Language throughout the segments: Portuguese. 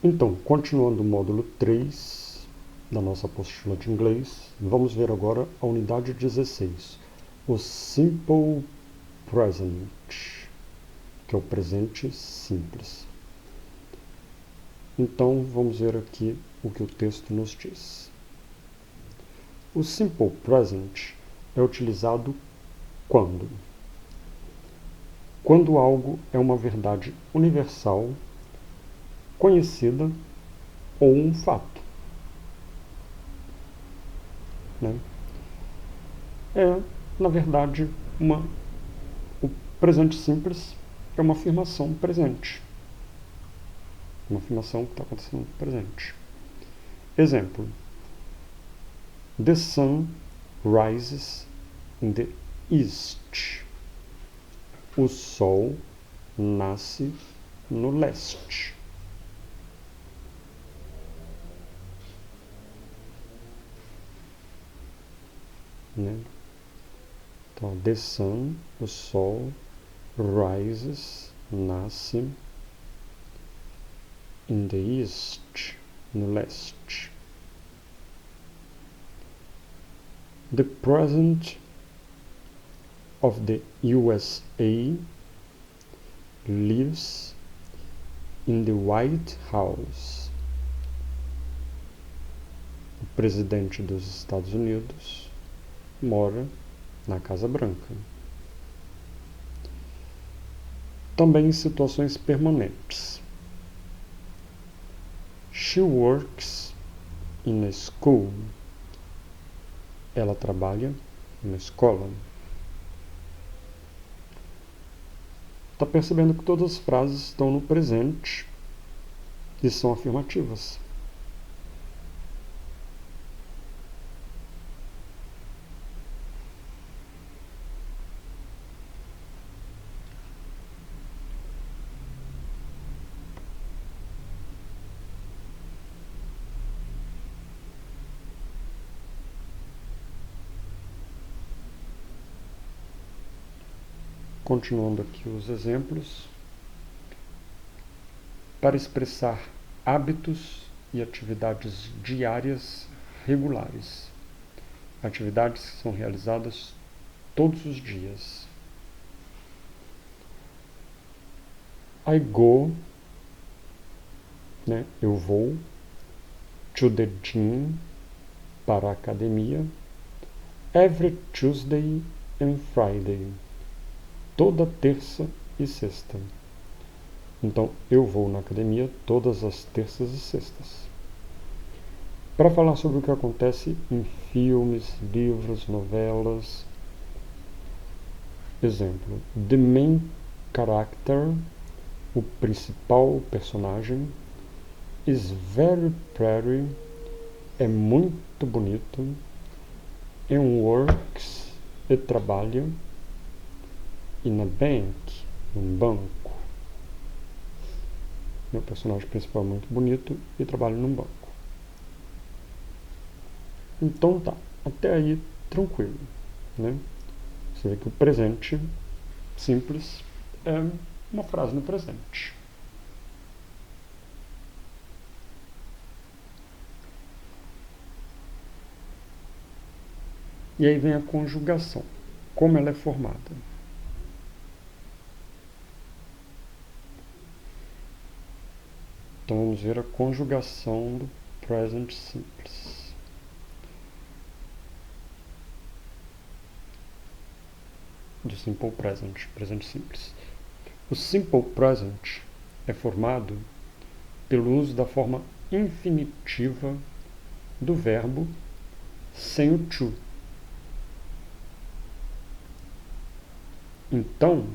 Então, continuando o módulo 3 da nossa apostila de inglês, vamos ver agora a unidade 16, o Simple Present, que é o presente simples. Então, vamos ver aqui o que o texto nos diz. O Simple Present é utilizado quando? Quando algo é uma verdade universal, conhecida ou um fato. Né? É, na verdade, o presente simples é uma afirmação presente. Uma afirmação que está acontecendo no presente. Exemplo. The sun rises in the east. O sol nasce no leste. Né? Então, the sun, o sol, rises, nasce, in the east, no leste. The president of the USA lives in the White House. O presidente dos Estados Unidos mora na Casa Branca. Também em situações permanentes. She works in a school. Ela trabalha na escola. Está percebendo que todas as frases estão no presente e são afirmativas. Continuando aqui os exemplos. Para expressar hábitos e atividades diárias regulares. Atividades que são realizadas todos os dias. I go, né, eu vou, to the gym, para a academia, every Tuesday and Friday, toda terça e sexta. Então, eu vou na academia todas as terças e sextas. Para falar sobre o que acontece em filmes, livros, novelas. Exemplo. The main character, o principal personagem, is very pretty, é muito bonito, and works, e trabalha, in a bank, num banco. Meu personagem principal é muito bonito e trabalha num banco. Então tá, até aí tranquilo, né? Você vê que o presente simples é uma frase no presente. E aí vem a conjugação, como ela é formada. Então vamos ver a conjugação do present simples. Do simple present, presente simples. O simple present é formado pelo uso da forma infinitiva do verbo sem o to. Então,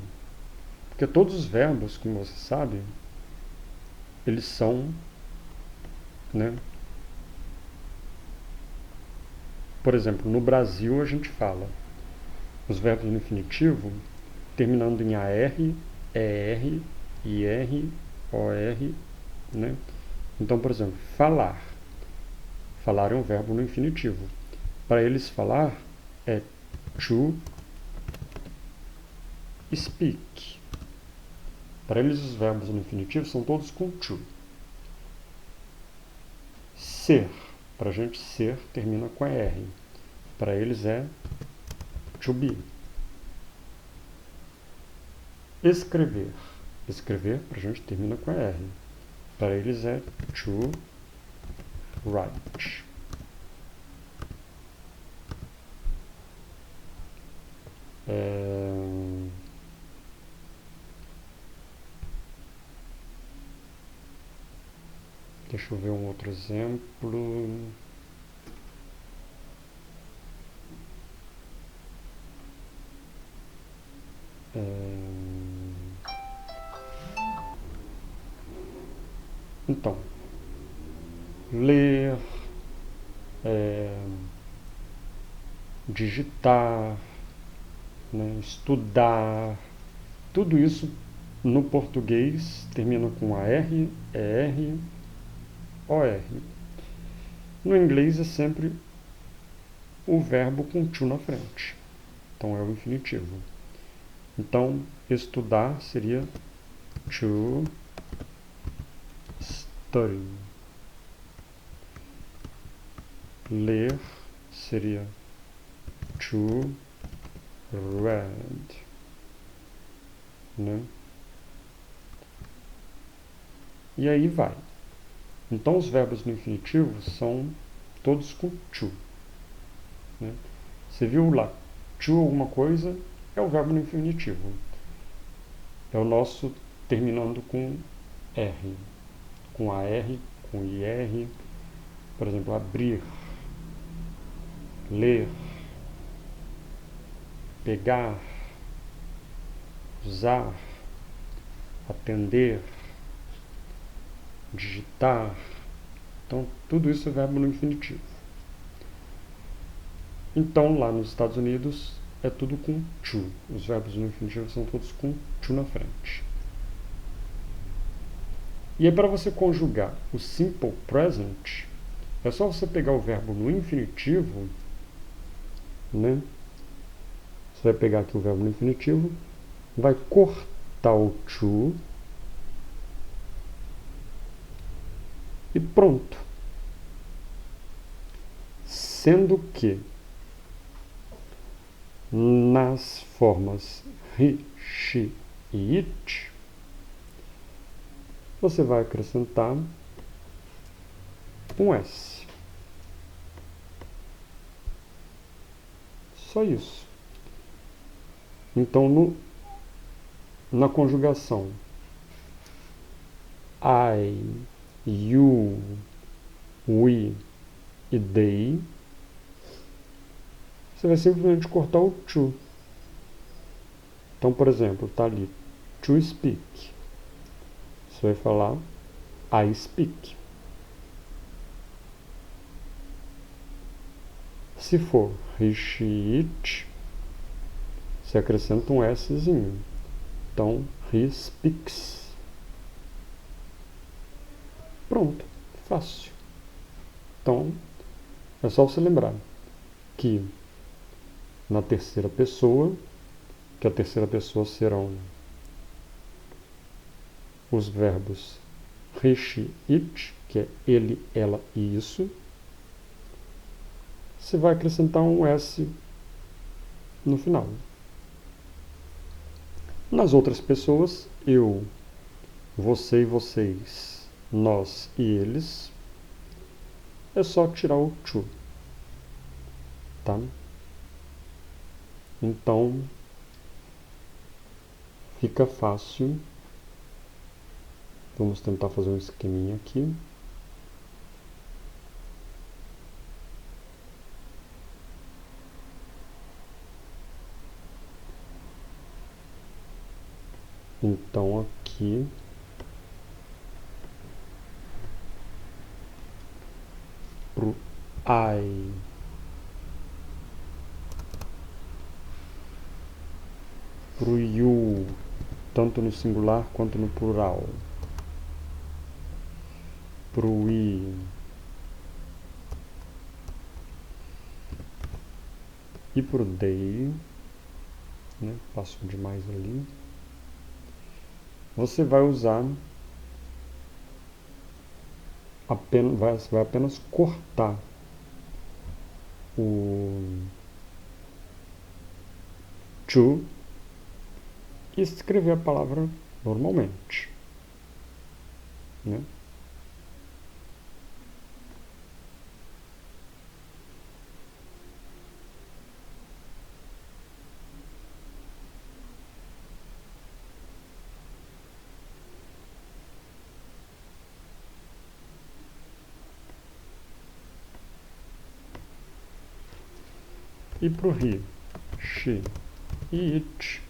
porque todos os verbos, como você sabe, eles são, né? Por exemplo, no Brasil a gente fala os verbos no infinitivo terminando em AR, ER, IR, OR, né? Então, por exemplo, falar. Falar é um verbo no infinitivo. Para eles falar é to speak. Para eles os verbos no infinitivo são todos com to. ser. Para a gente ser, termina com R. Para eles é to be. Escrever. Escrever, para a gente, termina com R. Para eles é to write. Deixa eu ver um outro exemplo. Então, ler, digitar, né, estudar, tudo isso no português termina com AR, ER, OR. No inglês é sempre o verbo com to na frente. Então é o infinitivo. Então, estudar seria to study. Ler seria to read. Né? E aí vai. Então, os verbos no infinitivo são todos com to. Né? Você viu lá, to alguma coisa, é o verbo no infinitivo. É o nosso terminando com R. Com AR, com IR. Por exemplo, abrir, ler, pegar, usar, atender, digitar. Então, tudo isso é verbo no infinitivo. Então, lá nos Estados Unidos, é tudo com to. Os verbos no infinitivo são todos com to na frente. E aí, para você conjugar o simple present, é só você pegar o verbo no infinitivo, né? Você vai pegar aqui o verbo no infinitivo, vai cortar o to e pronto. Sendo que nas formas he, she e it, você vai acrescentar um S. Só isso. Então, na conjugação I, you, we e they, você vai simplesmente cortar o to. Então, por exemplo, está ali to speak. Você vai falar I speak. Se for he, she, it, você acrescenta um Szinho. Então, he speaks. Pronto, fácil. Então, é só você lembrar que na terceira pessoa, que a terceira pessoa serão os verbos he, she, it, que é ele, ela e isso. Você vai acrescentar um S no final. Nas outras pessoas, eu, você e vocês, nós e eles, é só tirar o to. Tá? Então, fica fácil. Vamos tentar fazer um esqueminha aqui. Então, aqui pro I, pro you, tanto no singular quanto no plural, pro we e pro they, né? Passo demais ali. Você vai usar você vai apenas cortar o to e escrever a palavra normalmente, né? E para o he, she e it,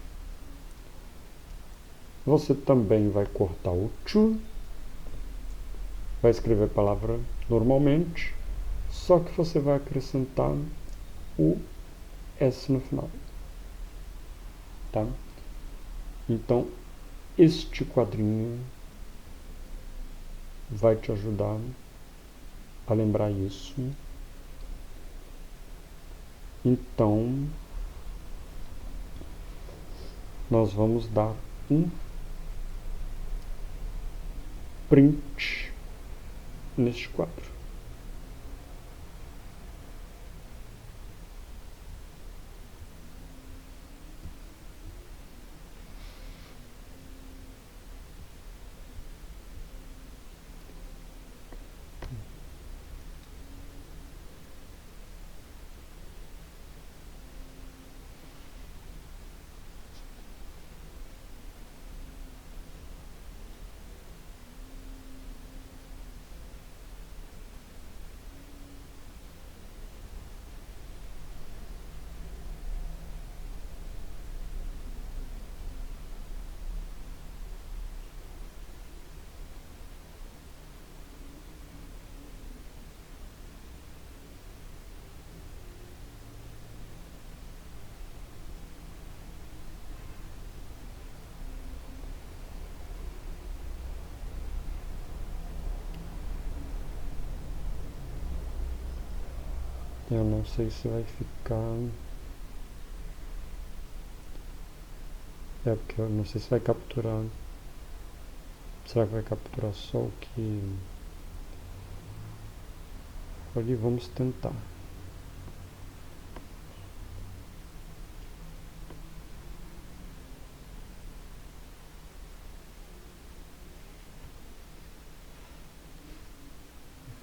você também vai cortar o to, vai escrever a palavra normalmente, só que você vai acrescentar o S no final, tá? Então, este quadrinho vai te ajudar a lembrar isso. Então, nós vamos dar um print neste quadro. Eu não sei se vai ficar. Porque eu não sei se vai capturar. Será que vai capturar só o que. Ali, vamos tentar.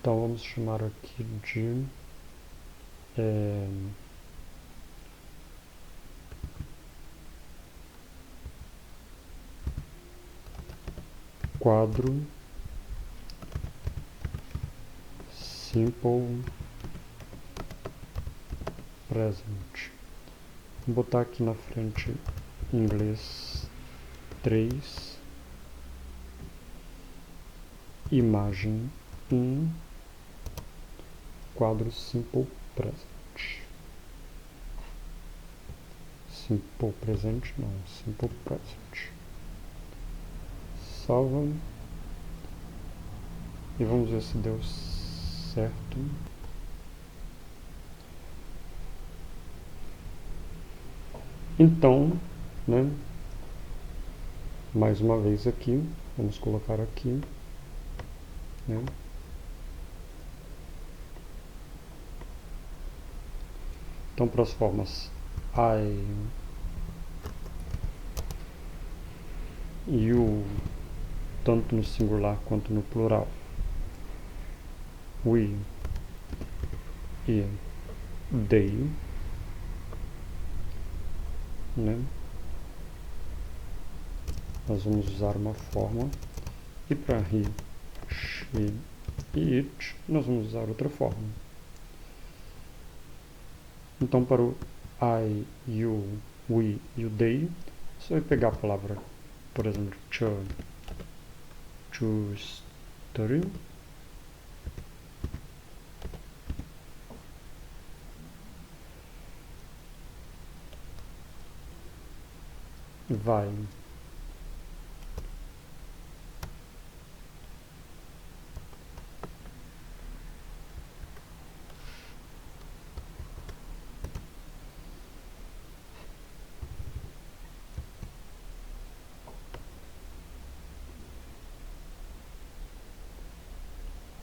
Então vamos chamar aqui de quadro Simple Present. Vou botar aqui na frente em inglês 3, imagem 1, quadro Simple Present. Simple Present não, Simple Present. Salva. E vamos ver se deu certo. Então, né? Mais uma vez aqui, vamos colocar aqui, né? Então, para as formas I, you, tanto no singular quanto no plural, we e they, né? Nós vamos usar uma forma, e para he, she e it, nós vamos usar outra forma. Então, para o I, you, we e o they, você vai pegar a palavra, por exemplo, to study, vai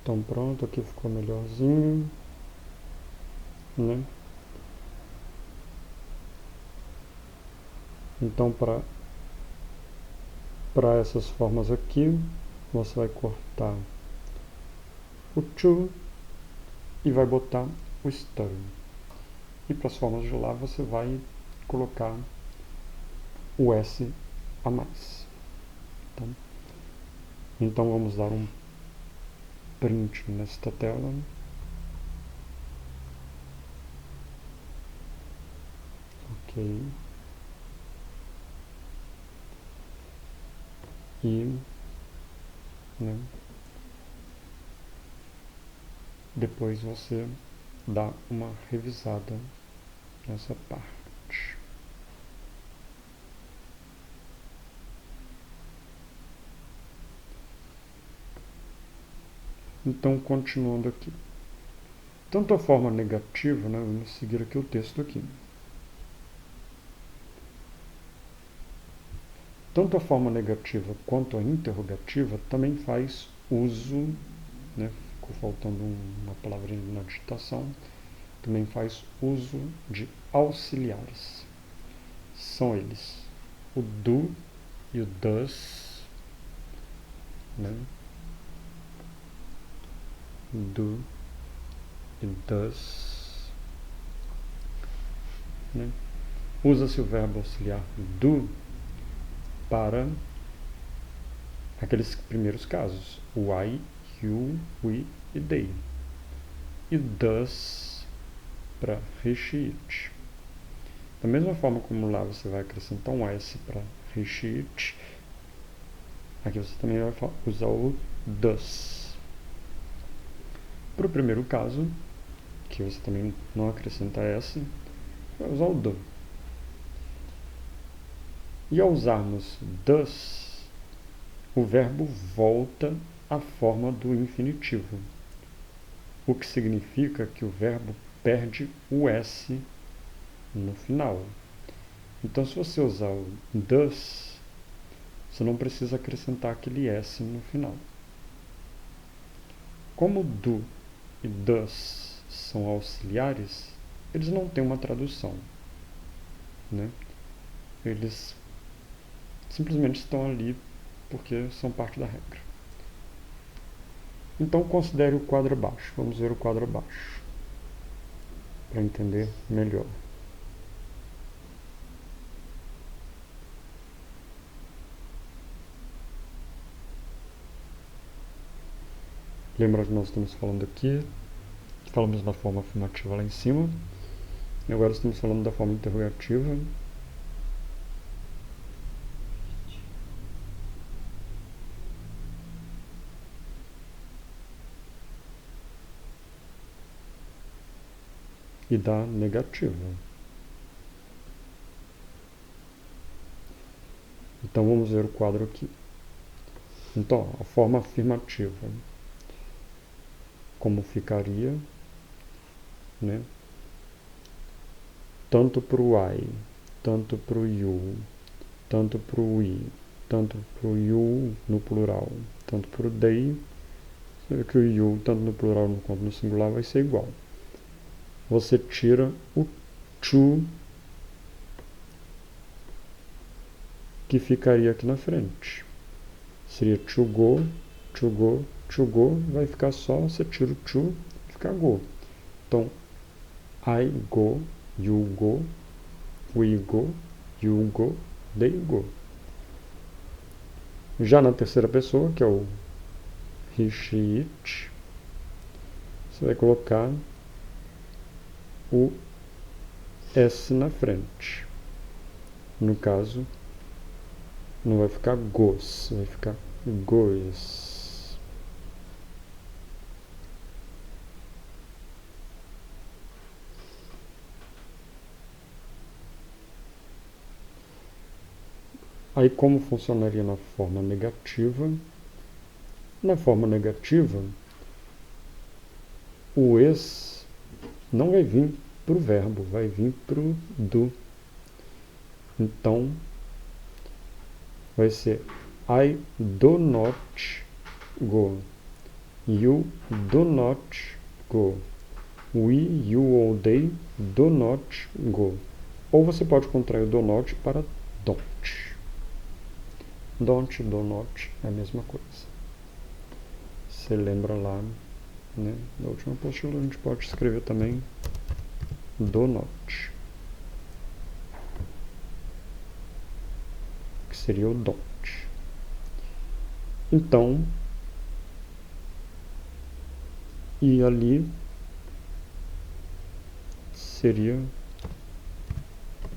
Então pronto, aqui ficou melhorzinho, né? Então para essas formas aqui, você vai cortar o to e vai botar o study. E para as formas de lá você vai colocar o S a mais. Tá? Então vamos dar um print nesta tela. Ok. E, né, depois você dá uma revisada nessa parte. Então, continuando aqui. Tanto a forma negativa, né, vamos seguir aqui o texto aqui. Tanto a forma negativa quanto a interrogativa também faz uso, né, ficou faltando uma palavrinha na digitação, também faz uso de auxiliares. São eles o do e o does, né? Do e does, né? Usa-se o verbo auxiliar do para aqueles primeiros casos, o I, you, we e they. E does para he, she, it. Da mesma forma como lá você vai acrescentar um S para he, she, it, aqui você também vai usar o does. Para o primeiro caso, que você também não acrescenta S, vai usar o do. E ao usarmos does, o verbo volta à forma do infinitivo, o que significa que o verbo perde o S no final. Então, se você usar o does, você não precisa acrescentar aquele S no final. Como do e does são auxiliares, eles não têm uma tradução, né? Eles simplesmente estão ali porque são parte da regra. Então, considere o quadro abaixo. Vamos ver o quadro abaixo para entender melhor. Lembra que nós estamos falando aqui, falamos da forma afirmativa lá em cima, e agora estamos falando da forma interrogativa. E da negativa. Então vamos ver o quadro aqui. Então, a forma afirmativa, como ficaria, né? Tanto para o I, tanto para o you, tanto para o we, tanto para o you no plural, tanto para o they, que o you, tanto no plural quanto no singular, vai ser igual. Você tira o to, que ficaria aqui na frente. Seria to go, to go, to go, vai ficar só, você tira o to e fica go. Então, I go, you go, we go, you go, they go. Já na terceira pessoa, que é o he, she, it, você vai colocar o S na frente. No caso, não vai ficar goes, vai ficar goes. Aí como funcionaria na forma negativa? Na forma negativa, o es não vai vir para o verbo, vai vir para o do. Então, vai ser I do not go. You do not go. We, you ou they do not go. Ou você pode contrair o do not para don't. Don't, do not é a mesma coisa. Você lembra lá, né? Na última apostila a gente pode escrever também do not, que seria o don't. Então, e ali seria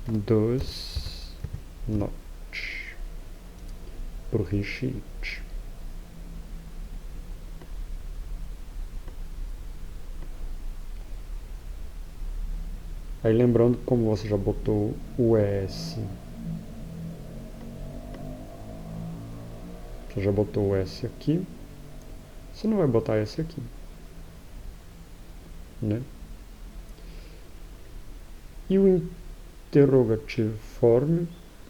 does not pro he, she, it. Aí lembrando que como você já botou o S, você já botou o S aqui, você não vai botar S aqui, né? E o interrogativo form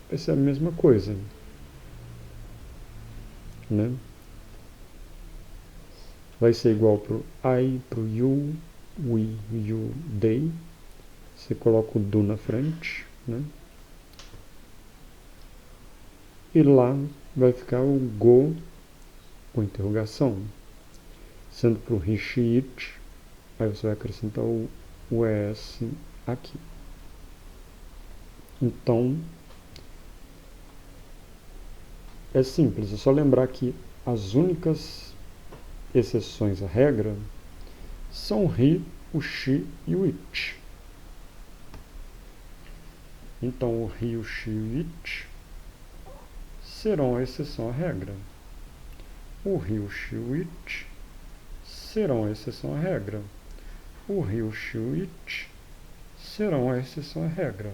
vai ser a mesma coisa, né? Vai ser igual pro I, pro you, we, you, they. Você coloca o do na frente, né? E lá vai ficar o go com interrogação. Sendo pro he, she, it, aí você vai acrescentar o ES aqui. Então, é simples, é só lembrar que as únicas exceções à regra são o he, o she e o it. Então, o he, o she e o it serão a exceção à regra. O he, o she e o it serão a exceção à regra. O he, o she e o it serão a exceção à regra.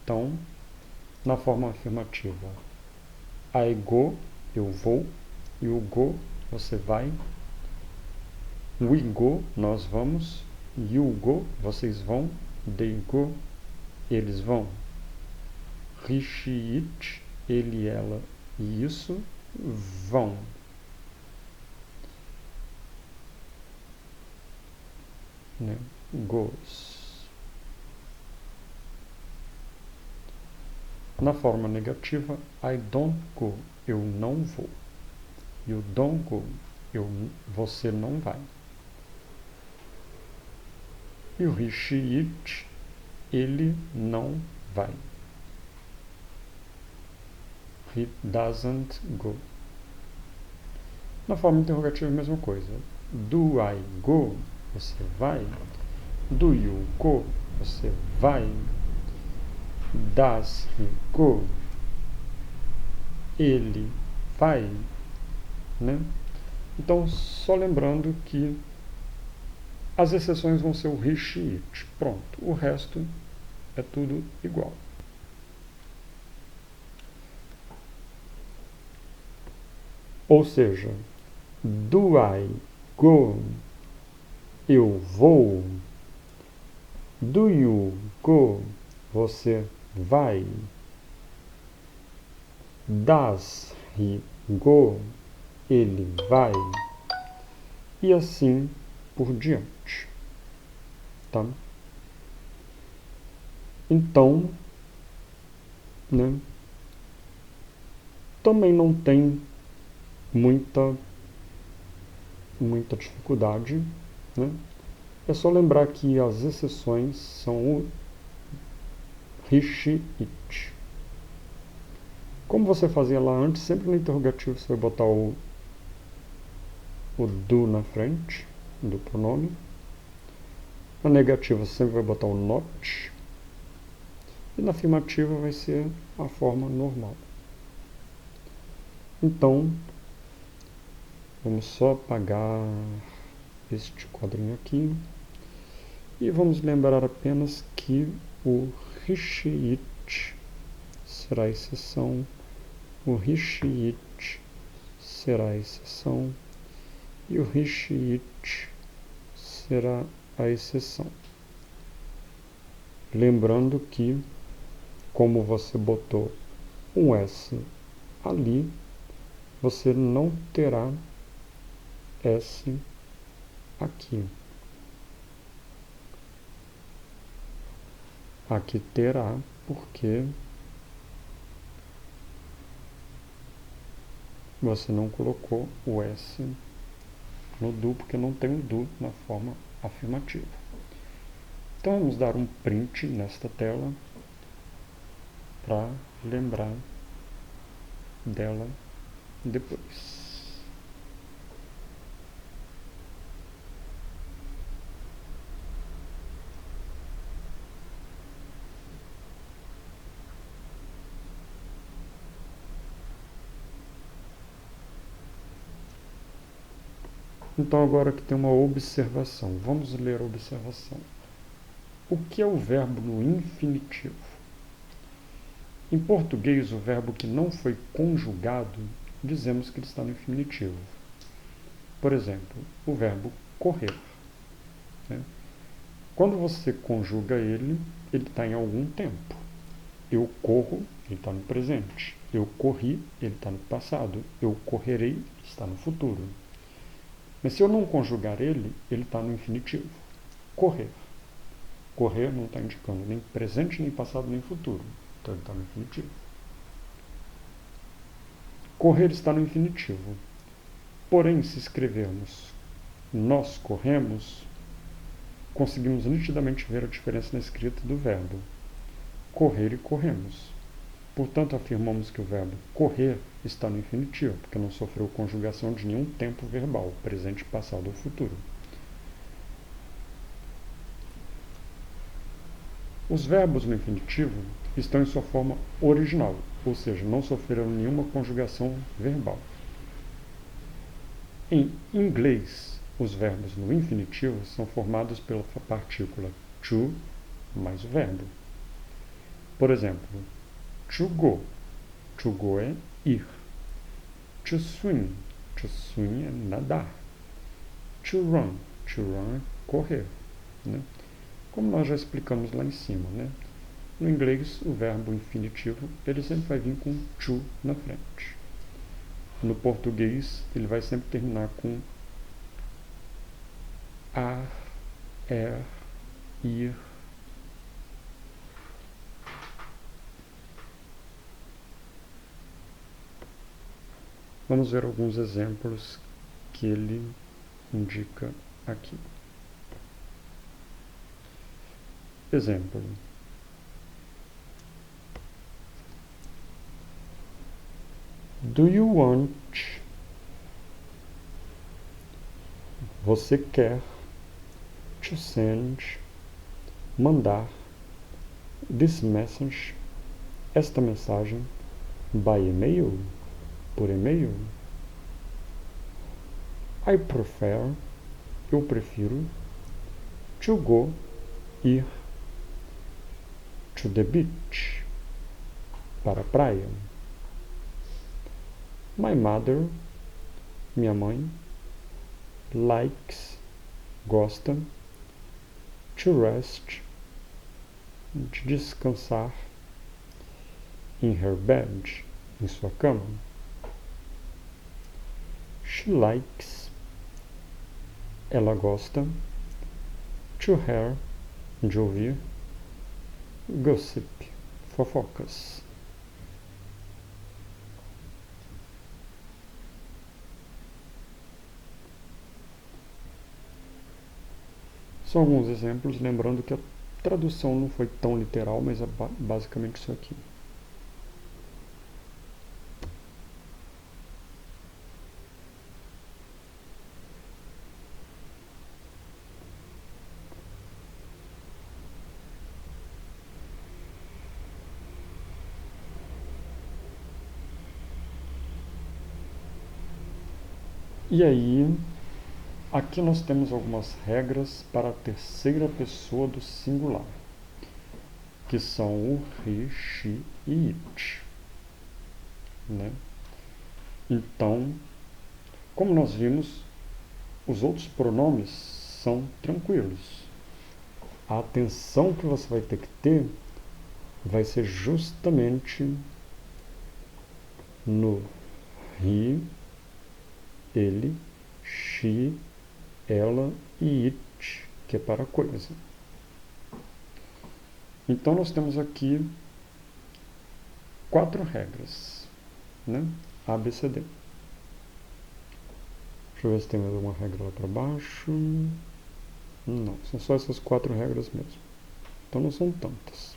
Então, na forma afirmativa, I go, eu vou, you go, você vai, we go, nós vamos, you go, vocês vão, they go, eles vão, he, she, it, ele, ela e isso vão. Né? Goes. Na forma negativa, I don't go, eu não vou. You don't go, você não vai. E o he, she, it, ele não vai. He doesn't go. Na forma interrogativa, a mesma coisa. Do I go? Você vai. Do you go? Você vai. Does he go? Ele vai. Né? Então, só lembrando que as exceções vão ser o he, she, it. Pronto. O resto é tudo igual. Ou seja, do I go? Eu vou. Do you go? Você vai. Does he go? Ele vai. E assim por diante. Tá? Então, né, também não tem muita dificuldade, né? É só lembrar que as exceções são o he, she, it. Como você fazia lá antes, sempre no interrogativo você vai botar o do na frente do pronome. Na negativa você sempre vai botar o not. E na afirmativa vai ser a forma normal. Então, vamos só apagar este quadrinho aqui. E vamos lembrar apenas que o he, she, it será a exceção. O he, she, it será a exceção. E o he, she, it será a exceção. Lembrando que, como você botou um S ali, você não terá S aqui. Aqui terá, porque você não colocou o S no do, porque não tem o do na forma afirmativa. Então vamos dar um print nesta tela para lembrar dela depois. Então agora aqui tem uma observação. Vamos ler a observação. O que é o verbo no infinitivo? Em português, o verbo que não foi conjugado, dizemos que ele está no infinitivo. Por exemplo, o verbo correr. Né? Quando você conjuga ele está em algum tempo. Eu corro, ele está no presente. Eu corri, ele está no passado. Eu correrei, está no futuro. Mas se eu não conjugar ele está no infinitivo. Correr. Correr não está indicando nem presente, nem passado, nem futuro. Então ele está no infinitivo. Correr está no infinitivo. Porém, se escrevermos nós corremos, conseguimos nitidamente ver a diferença na escrita do verbo. Correr e corremos. Portanto, afirmamos que o verbo correr está no infinitivo, porque não sofreu conjugação de nenhum tempo verbal, presente, passado ou futuro. Os verbos no infinitivo estão em sua forma original, ou seja, não sofreram nenhuma conjugação verbal. Em inglês, os verbos no infinitivo são formados pela partícula to mais o verbo. Por exemplo, to go. To go é ir. To swim. To swim é nadar. To run. To run é correr. Né? Como nós já explicamos lá em cima, né? No inglês, o verbo infinitivo ele sempre vai vir com to na frente. No português, ele vai sempre terminar com ar, ir. Vamos ver alguns exemplos que ele indica aqui. Exemplo. Do you want? Você quer? To send? Mandar? This message? Esta mensagem? By email? Por e-mail? I prefer? Eu prefiro. To go? Ir. To the beach? Para a praia. My mother, minha mãe, likes, gosta, to rest, de descansar, in her bed, em sua cama. She likes, ela gosta, to hear, de ouvir, gossip, fofocas. São alguns exemplos, lembrando que a tradução não foi tão literal, mas é basicamente isso aqui. E aí, aqui nós temos algumas regras para a terceira pessoa do singular, que são o he, she e it. Né? Então, como nós vimos, os outros pronomes são tranquilos. A atenção que você vai ter que ter vai ser justamente no he ele, she, ela e it, que é para coisa. Então nós temos aqui 4 regras, né? A, B, C, D. Deixa eu ver se tem mais alguma regra lá para baixo. Não, são só essas 4 regras mesmo. Então não são tantas.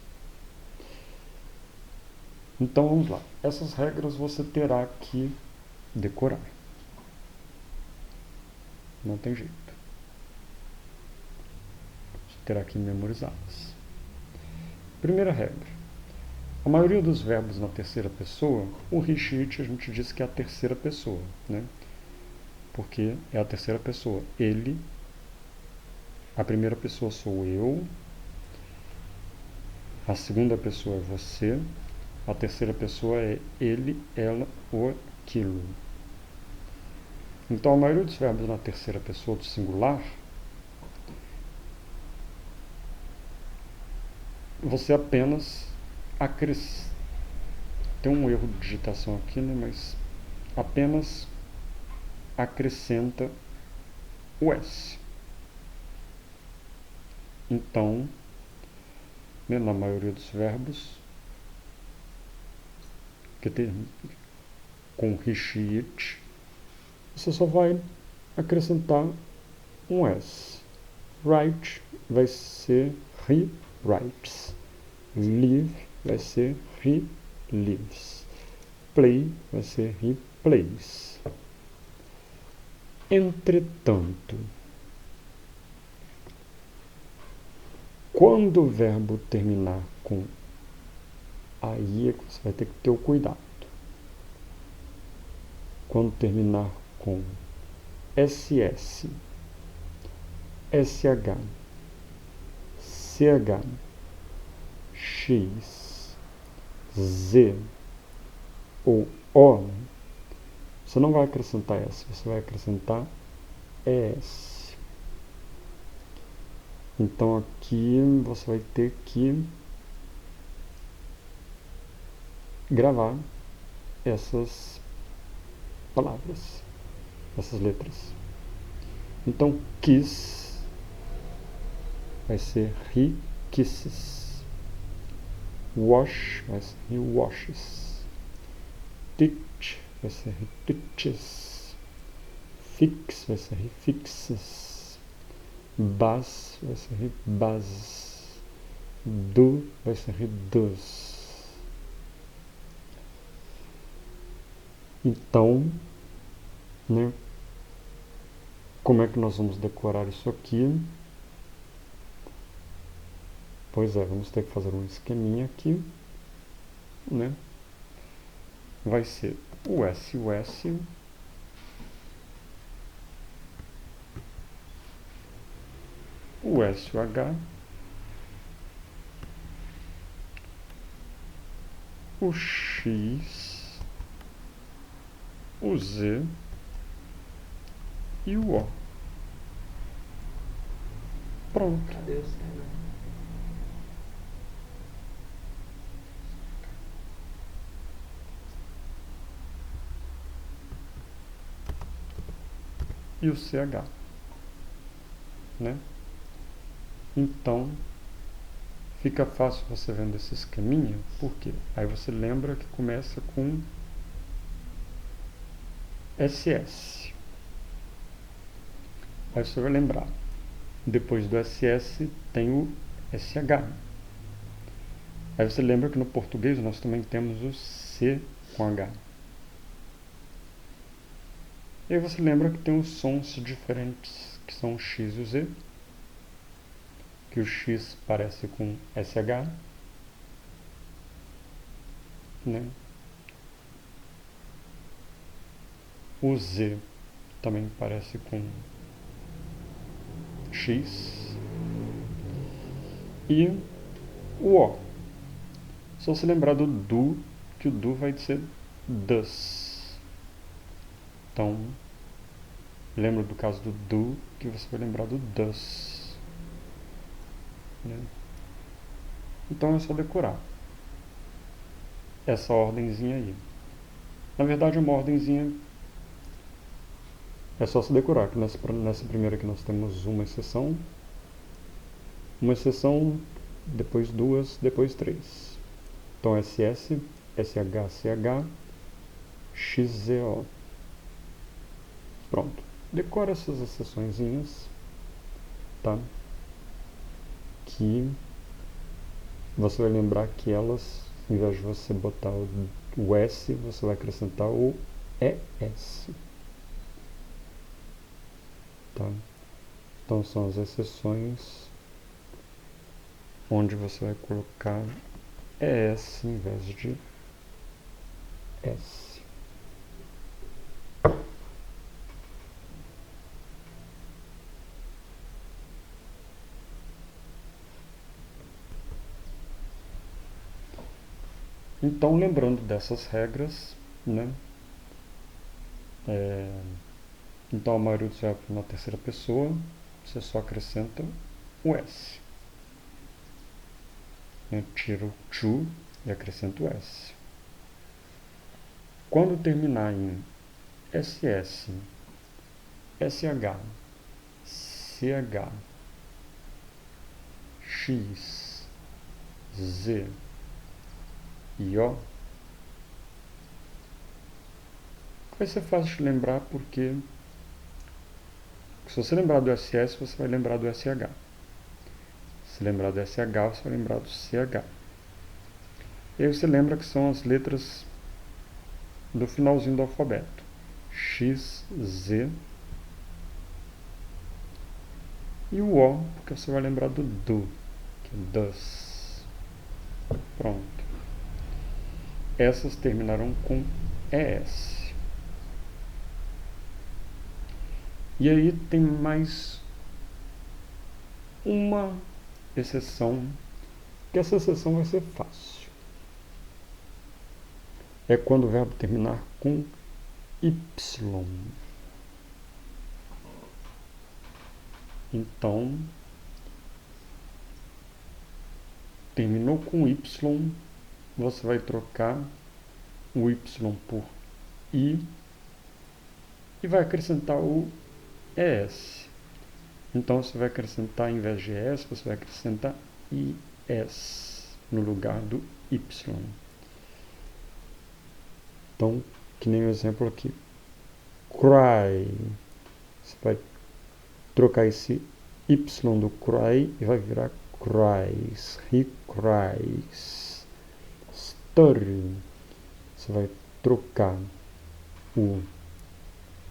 Então vamos lá. Essas regras você terá que decorar. Não tem jeito. Você terá que memorizá-las. Primeira regra. A maioria dos verbos na terceira pessoa, o he, she, it, a gente diz que é a terceira pessoa, né? Porque é a terceira pessoa. Ele, a primeira pessoa sou eu, a segunda pessoa é você, a terceira pessoa é ele, ela ou aquilo. Então, a maioria dos verbos na terceira pessoa do singular, você apenas acrescenta. Tem um erro de digitação aqui, né? Mas apenas acrescenta o S. Então, né, na maioria dos verbos que tem com he, she, it, você só vai acrescentar um S. Write vai ser he writes. Live vai ser he lives. Play vai ser he plays. Entretanto, quando o verbo terminar com aí é que você vai ter que ter o cuidado. Quando terminar com SS, SH, CH, X, Z ou O, você não vai acrescentar S, você vai acrescentar ES. Então aqui você vai ter que gravar essas palavras, essas letras. Então kiss vai ser he kisses. Wash vai ser he washes. Teach vai ser he teaches. Fix vai ser he fixes. Buzz vai ser he buzzes. Do vai ser he does. Então, né, como é que nós vamos decorar isso aqui? Pois é, vamos ter que fazer um esqueminha aqui, né? Vai ser o S, o S, o S, o H, o X, o Z e o O. Pronto. Cadê o CH? E o CH, né? Então, fica fácil você vendo esse esqueminha, por quê? Aí você lembra que começa com SS. Aí você vai lembrar, depois do SS tem o SH. Aí você lembra que no português nós também temos o C com H. E aí você lembra que tem os sons diferentes, que são o X e o Z. Que o X parece com SH, né? O Z também parece com X. E o O. Só se lembrar do do, que o do vai ser does. Então, lembra do caso do do, que você vai lembrar do does. Né? Então é só decorar essa ordenzinha aí. Na verdade é uma ordenzinha É só se decorar que nessa primeira aqui nós temos uma exceção, depois duas, depois três. Então SS, SH, XZO. Pronto. Decora essas exceçõezinhas, tá? Que você vai lembrar que elas, ao invés de você botar o S, você vai acrescentar o ES. Tá? Então são as exceções onde você vai colocar ES em vez de S. Então, lembrando dessas regras, né? Então, a maioria dos verbos na terceira pessoa, você só acrescenta o S. Tira o to e acrescenta o S. Quando terminar em SS, SH, CH, X, Z e O, vai ser fácil de lembrar porque se você lembrar do SS, você vai lembrar do SH. Se lembrar do SH, você vai lembrar do CH. E aí você lembra que são as letras do finalzinho do alfabeto. X, Z e o O, porque você vai lembrar do do, que é does. Pronto. Essas terminarão com ES. E aí tem mais uma exceção, que essa exceção vai ser fácil. É quando o verbo terminar com Y. Então, terminou com Y, você vai trocar o Y por I e vai acrescentar o ES. Então, você vai acrescentar, em vez de ES, você vai acrescentar IS no lugar do Y. Então, que nem o exemplo aqui. Cry. Você vai trocar esse Y do cry e vai virar cries. He cries. Story. Você vai trocar o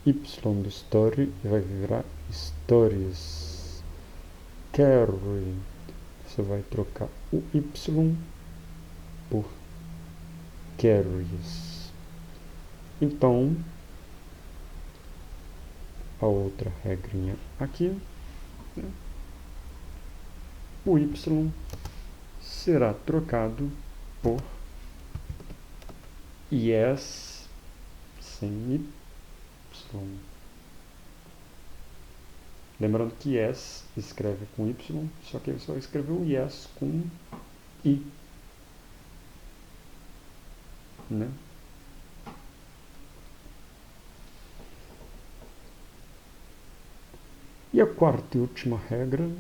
Y do story e vai virar stories. Carry. Você vai trocar o Y por carries. Então, a outra regrinha aqui, né? O Y será trocado por yes sem Y. Lembrando que yes escreve com Y, só que você vai escrever o yes com I. Né? E a quarta e última regra,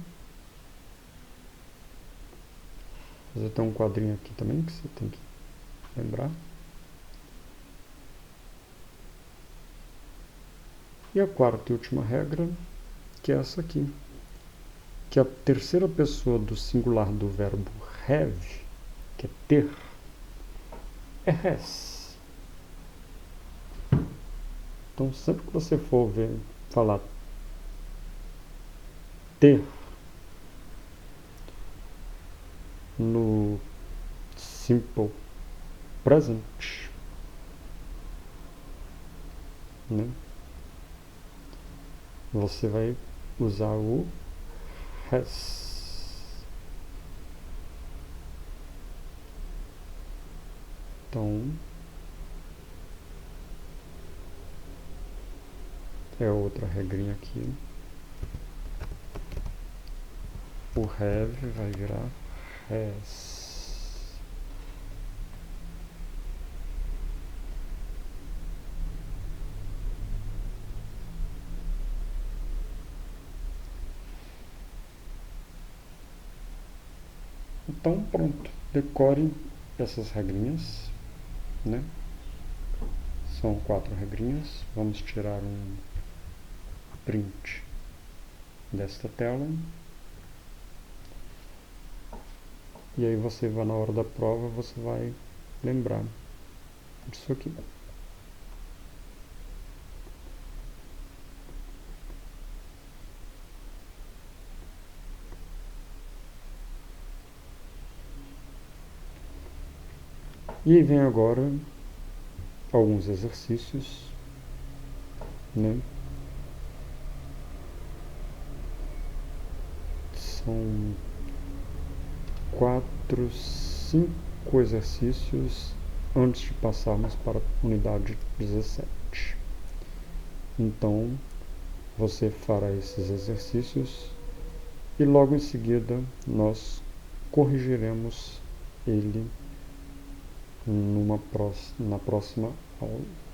você tem um quadrinho aqui também que você tem que lembrar. E a quarta e última regra, que é essa aqui, que a terceira pessoa do singular do verbo have, que é ter, é has. Então, sempre que você for falar ter no simple present, né? Você vai usar o has. Então, é outra regrinha aqui. O have vai virar has. Então, pronto, decore essas regrinhas, né? São 4 regrinhas. Vamos tirar um print desta tela. E aí você vai, na hora da prova, você vai lembrar disso aqui. E vem agora alguns exercícios, né? São 4, 5 exercícios antes de passarmos para a unidade 17. Então, você fará esses exercícios e logo em seguida nós corrigiremos ele na próxima aula.